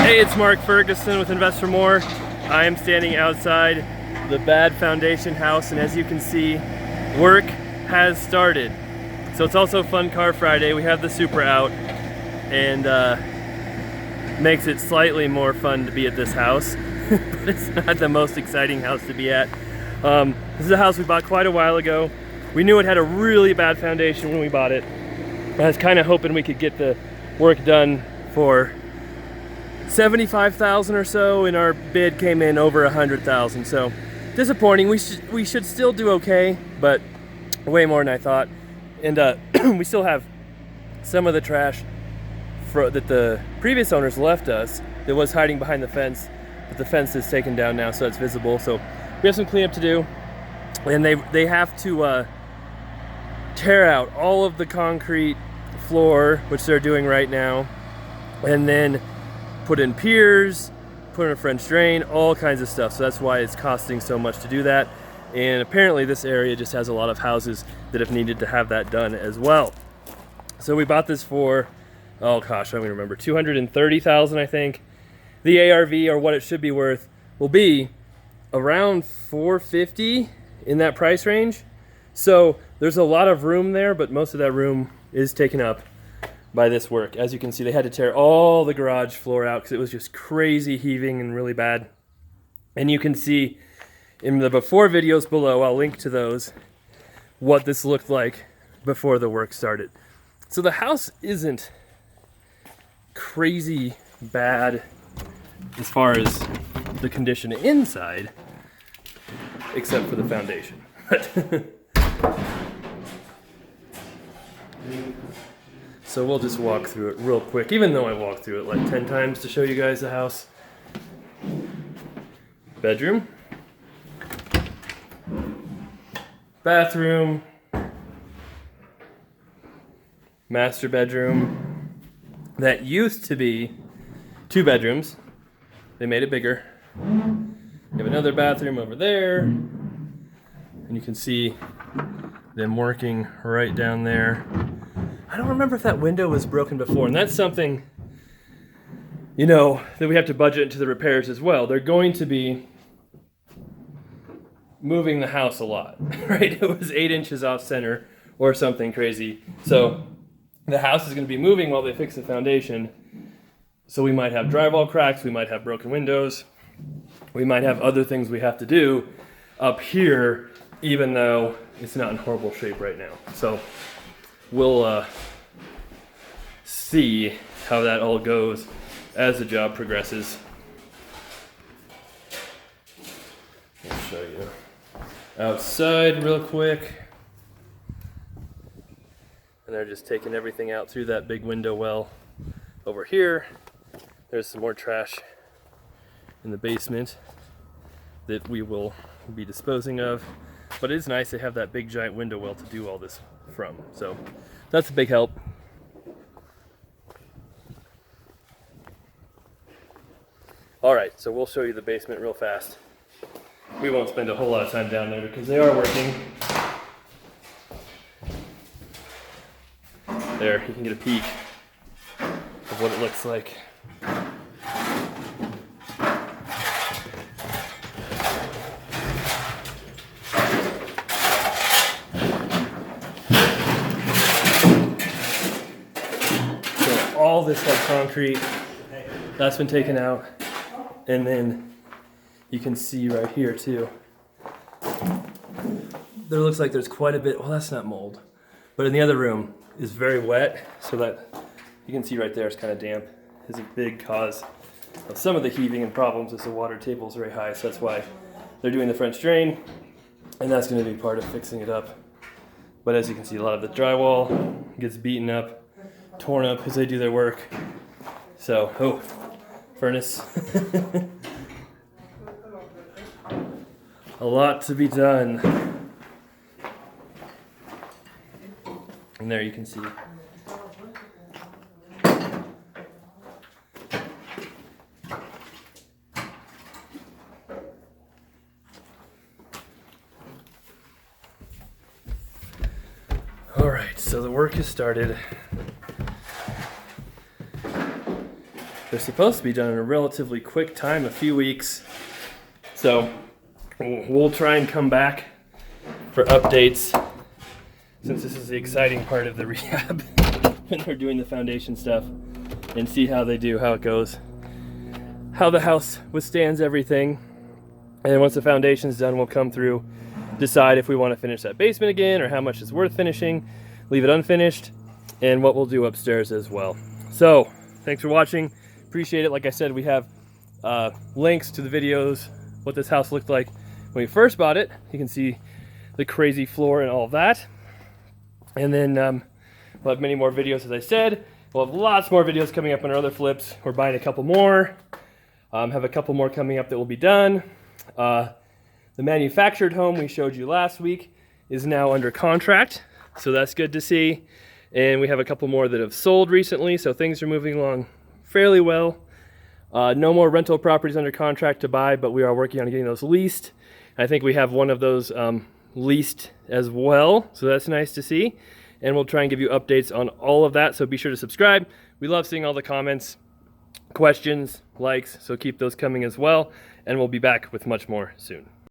Hey, it's Mark Ferguson with Invest for More. I am standing outside the Bad Foundation house, and as you can see, work has started. So it's also Fun Car Friday. We have the Supra out, and makes it slightly more fun to be at this house, but it's not the most exciting house to be at. This is a house we bought quite a while ago. We knew it had a really bad foundation when we bought it. I was kind of hoping we could get the work done for $75,000 or so, and our bid came in over $100,000. So disappointing. We should still do okay, but way more than I thought. And we still have some of the trash that the previous owners left us that was hiding behind the fence, but the fence is taken down now, so it's visible. So we have some cleanup to do, and they have to tear out all of the concrete floor, which they're doing right now, and then put in piers, put in a French drain, all kinds of stuff. So that's why it's costing so much to do that. And apparently this area just has a lot of houses that have needed to have that done as well. So we bought this for, oh gosh, I don't even remember, $230,000, I think. The ARV, or what it should be worth, will be around $450 in that price range. So there's a lot of room there, but most of that room is taken up by this work. As you can see, they had to tear all the garage floor out because it was just crazy heaving and really bad. And you can see in the before videos below, I'll link to those, what this looked like before the work started. So the house isn't crazy bad as far as the condition inside, except for the foundation. So we'll just walk through it real quick, even though I walked through it like 10 times to show you guys the house. Bedroom. Bathroom. Master bedroom. That used to be 2 bedrooms. They made it bigger. You have another bathroom over there. And you can see them working right down there. I don't remember if that window was broken before, and that's something, you know, that we have to budget into the repairs as well. They're going to be moving the house a lot, right? It was 8 inches off center or something crazy. So the house is going to be moving while they fix the foundation. So we might have drywall cracks, we might have broken windows, we might have other things we have to do up here, even though it's not in horrible shape right now. So we'll see how that all goes as the job progresses. I'll show you outside real quick. And they're just taking everything out through that big window well. Over here, there's some more trash in the basement that we will be disposing of. But it is nice to have that big giant window well to do all this from. So that's a big help. All right, so we'll show you the basement real fast. We won't spend a whole lot of time down there because they are working. There, you can get a peek of what it looks like. All this like concrete, that's been taken out, and then you can see right here too, there looks like there's quite a bit, well that's not mold, but in the other room is very wet, so that you can see right there it's kind of damp. Is a big cause of some of the heaving and problems as the water table is very high, so that's why they're doing the French drain, and that's going to be part of fixing it up. But as you can see, a lot of the drywall gets beaten up, torn up as they do their work. So, oh, furnace. A lot to be done. And there you can see. All right, so the work has started. they're supposed to be done in a relatively quick time, a few weeks. So we'll try and come back for updates, since this is the exciting part of the rehab when they're doing the foundation stuff, and see how they do, how it goes, how the house withstands everything. And then once the foundation's done, we'll come through, decide if we want to finish that basement again or how much is worth finishing, leave it unfinished, and what we'll do upstairs as well. So thanks for watching, appreciate it. Like I said, we have links to the videos, what this house looked like when we first bought it. You can see the crazy floor and all of that. And then we'll have many more videos, as I said. We'll have lots more videos coming up on our other flips. We're buying a couple more. Have a couple more coming up that will be done. The manufactured home we showed you last week is now under contract, so that's good to see. And we have a couple more that have sold recently, so things are moving along fairly well. No more rental properties under contract to buy, but we are working on getting those leased. I think we have one of those leased as well, so that's nice to see. And we'll try and give you updates on all of that, so be sure to subscribe. We love seeing all the comments, questions, likes, so keep those coming as well. And we'll be back with much more soon.